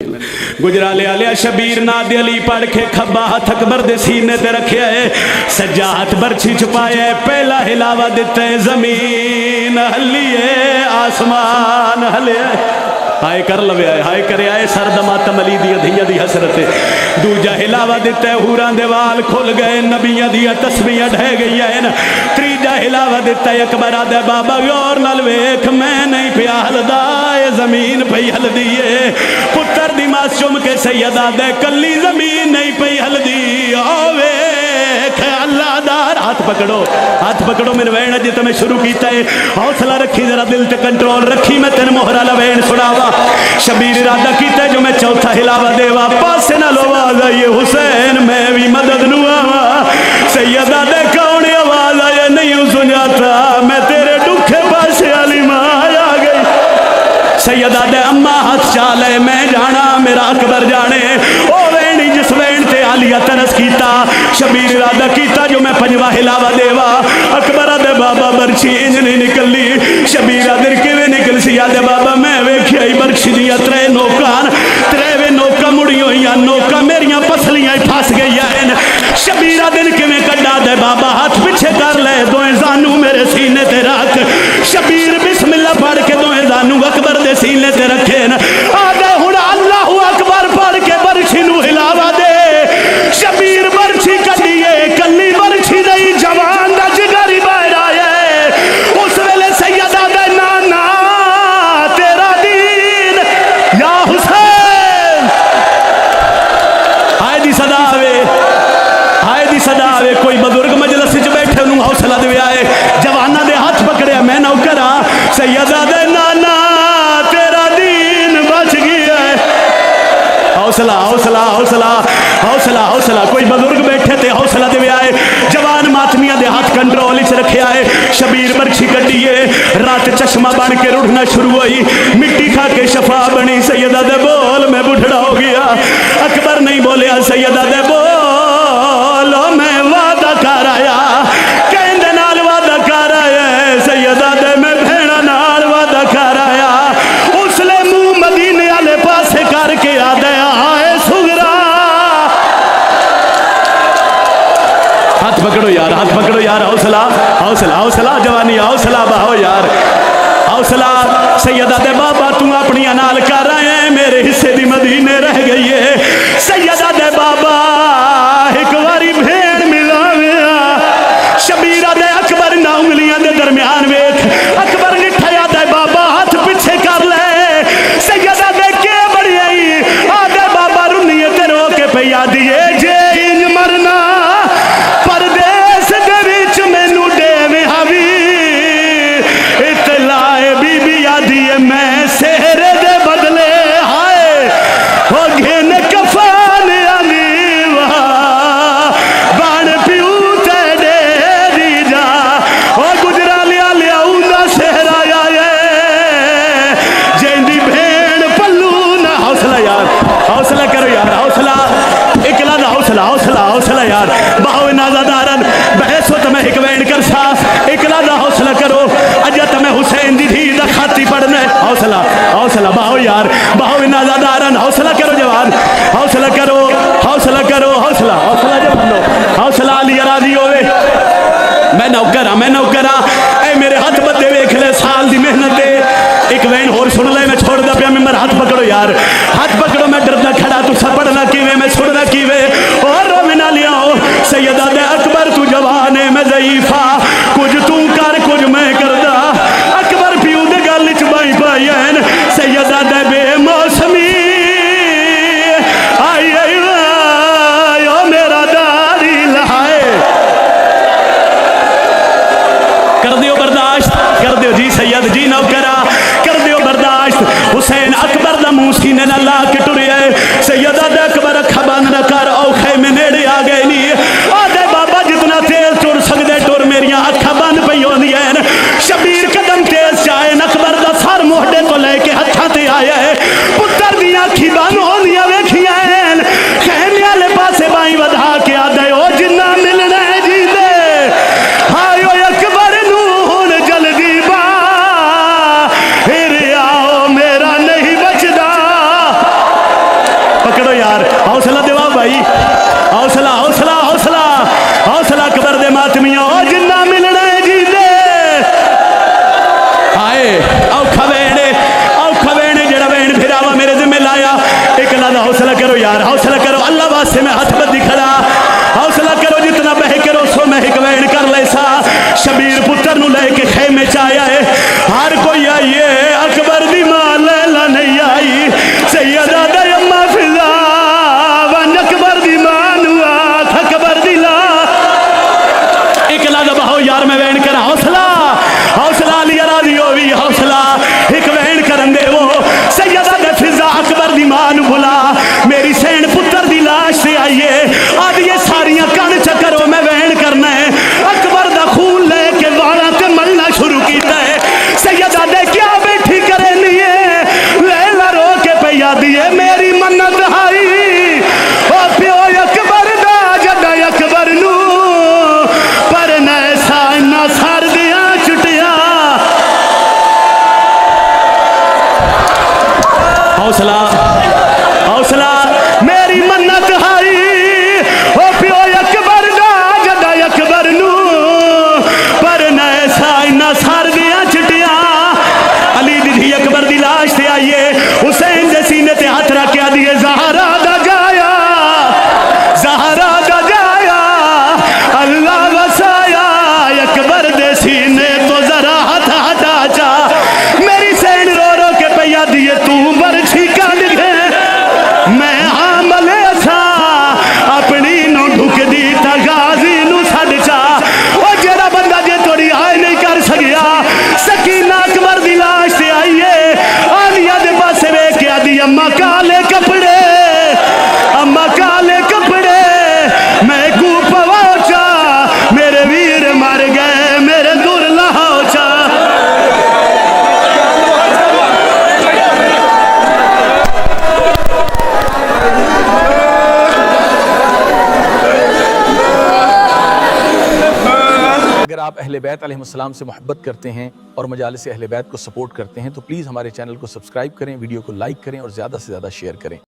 गुजराले आलिया शबीर नाद अली पढ़ के खब्बा हथ अकबर दे सीने ते रखे है, सज्जा हाथ बरछी छुपाया है, पहला हिलावा दिता है जमीन हली है आसमान हले हाय कर लवे हाय करे आए सरद मातम अली दी धिया दी हसरत दूजा हिलावा दिता है हूरां दे वाल खुल गए नबियां दी तस्बीहां ढह गई है। तीजा हिलावा दिता है अकबर आदे बाबा गौर नाल वेख मैं नहीं पिया हलदा जमीन पई हलदी है। पुत्र दी मास चुम के सैयद आदे कली जमीन नहीं पई हलदी आवे अल्लाह दार हाथ पकड़ो मेरे वैन अज तो मैं शुरू किया है। हौसला रखी जरा दिल ते कंट्रोल रखी मैं तेन मोहरा लवैन सुनावा। शबीर इरादा किया जो मैं चौथा हिलावा देवा पासे ना लो आवाज आई हुसैन मैं भी मदद नू आवा। सैयदा दे कौन आवाज आए नहीं सुनाता मैं तेरे दुखे पासे वाली मां आ गई। सैयदा दे अम्मा हाथ चाले मैं जाना मेरा अकबर जाने ओ वैनी जिस वैन ते आलिया तरस कीता। शबीर इरादा किया जो मैं पंजवा हिलावा देवा अकबर दे बाबा बरछी इंज नहीं निकली। शबीर आदर किवें निकल सी आदे बाबा मैं वेखिया ही बरछी दी त्रै नोकां त्रेवे नोकां मुड़ी हुई नोकां मेरियां पसलियां फस गई हैं। शबीर आदर किवें कड्डा दे बाबा हाथ पीछे कर ले दोए जानू मेरे सीने ते रख। शबीर बिस्मिल्लाह पढ़ के दोए जानू अकबर दे सीने ते रखे आदे हुण अल्लाहू अकबर पढ़ के बरछी नू हिलावा दे। शबीर बरछी कड्डीए कली बरछी नहीं जवान दा जिगर ही बाहर आया। उस वेले सैयदा दे नाना तेरा दीन या हुसैन हाय दी सदा आवे कोई बुजुर्ग मजलिस च बैठे उन्होंने हौसला दे आए जवाना दे हाथ पकड़े मैं नौकर हाँ सैयदा दे नाना तेरा दीन बच गया है। हौसला हौसला हौसला हौसला हौसला कोई बुजुर्ग बैठे थे हौसला दे आए जवान मातमिया दे हाथ कंट्रोल च रखे आए। शबीर बरछी कड्डीए रात चश्मा बन के रुढ़ना शुरू हुई मिट्टी खा के शफा बनी। सैयदा दे बोल मैं बुढ़ड़ा हो गया। अकबर नहीं बोलिया सैयदा दे बोलो मैं वादा कर आया कहंदे नाल वादा कर आया। सैयदा दे मैं भेड़ा नाल वादा कर आया। उसले मुंह मदीने वाले पासे करके आ दया हाय सुगरा। हाथ पकड़ो यार हौसला हौसला हौसला जवानी हौसला बहाओ यार हौसला। सैयदा दे बाबा तू अपनी नाल कर आए मेरे हिस्से दी मदीने रह गई है। सैयदा दे बाबा एक बारी भेड़ मिलाविया। शबीरा दे अकबर ना उंगलियां दे दरम्यान वेख अकबर निठया दे बाबा हाथ पीछे कर ले। सैयदा दे के बड़ी आई आदे बाबा रुनिए ते रो के पई आदीए जे इंज मरना परदेस दे विच मैनू देवे हावी इतलाए बीबी आदीए मैं सेहरे दे बदले हाय हो घेन कफान अलीवा बाण पिऊ ते डेरी जा ओ गुजरा लिया उंदा सेहरा आए जेंदी भेड़ पल्लू ना। हौसला यार हौसला करो यार हौसला इकला दा हौसला हौसला हौसला यार बाहो नाजादारन बहस तो मैं एक वैन कर सा इकला दा हौसला करो अज तो मैं हुसैन दी धी दा खाती पढ़ना हौसला हौसला बाहो यार बाहो नाजादारन हौसला करो जवान हौसला करो हौसला करो हौसला हौसला जवानो हौसला अली राजी होवे। मैं नौकर ए मेरे हाथ बदे वेख ले साल दी मेहनत दे एक वैन होर सुन ले मैं छोड़दा पिया मैं हाथ पकड़ो यार हाथ पकड़ो मैं डरदा खड़ा तू पढ़ना किवें मैं सुनना किवें और रोवे ना लियाओ। सैयदा दे अकबर तू जवान है मैं ज़ईफा कुछ तू कर कुछ मैं करदा अकबर पिऊ दे गल च बाई पाई हैन। सैयदा दे बेमौसमी आई ओ मेरा दाढ़ी लहाए कर दियो बर्दाश्त कर दियो जी सैयद जी नौकरा कर दियो बर्दाश्त। हुसैन अकबर दा मुंह सीने नाल ला के टुरिया सैयदा दे अकबर अखा बंद न कर औखे में नेड़े आ गए नहीं आदे बाबा जितना तेज टुर सकदे टुर मेरियां अखा बंद पई होंदियां हैं। शबीर कदम तेज चाहे अकबर दा सर मोहडे तो लेके हत्थां ते आया है पुत्र दी अखी बंद होंदियां वेखियां हैं। खैमे वाले पासे बाई वधा के आदे ओ जिन्ना मिलना है जी दे हाय ओ अकबर नू हुण जल्दी बा फिर आओ मेरा नहीं बचदा حوصلہ دیوا بھائی حوصلہ حوصلہ حوصلہ حوصلہ قبر دے ماتمیاں او جنہ ملنا ہے جی دے آئے اوکھا وینے جڑا وین پھراوا میرے ذمہ لایا ایک لحظہ حوصلہ کرو یار حوصلہ کرو اللہ واسطے میں ہاتھ بدی کھڑا حوصلہ کرو جتنا بہ کرو سو میں ایک وین کر لے سا شبیر پتر نو لے کے خیمے چایا ہے ہر کوئی آئیے اکبر دی ماں لیلا نہیں آئی سیدہ دا یمہ فضا ون اکبر دی ماں نوات اکبر دی لا ایک لحظہ بہو یار میں وین کرا حوصلہ حوصلہ علی راضی ہوئی حوصلہ ایک وین کرن دے وہ سیدہ دا فضا اکبر دی ماں نو بھلا میری سین پتر دی لاش سے آئیے آدھ یہ ساریاں کان چکروں میں وین کرنا ہے اکبر دا خون لے کے والا تے ملنا شروع کیتا ہے سیدہ دے کیا بیٹھی کرے لیے لیلا رو کے پیا دیے میری منت ہائی او پیو اکبر دا جدا اکبر نو پر نیسا نہ سار دیا چٹیا حوصلہ حوصلہ میری منت ہائی او پیو اکبر دا جدا اکبر نو پر نیسا نہ سار دیا چٹیا علی دی اکبر دی لاش تے آئیے حسین دے سینے تے ہاتھ رکھیا دیے زہرا دا جایا زہرا دا جایا اللہ وسایا اکبر دے سینے تو ذرا ہاتھ ہٹا جا میری سین رو رو کے پیا دیے تو برچھی کا لکھے میں حامل تھا اپنی نو ڈھک دی تا غازی نو سڑ چا او جڑا بندہ جے توڑی آئے نہیں کر سکیا سکینہ اکبر دی لاش تے آئیے آلیہ دے پاسے وے کے آدھی اماں کالے کپڑے اماں کالے کپڑے میں کو پواچا میرے ویر مر گئے میرے دور لہاوچا اگر آپ اہل بیت علیہ السلام سے محبت کرتے ہیں اور مجالس اہل بیت کو سپورٹ کرتے ہیں تو پلیز ہمارے چینل کو سبسکرائب کریں ویڈیو کو لائک کریں اور زیادہ سے زیادہ شیئر کریں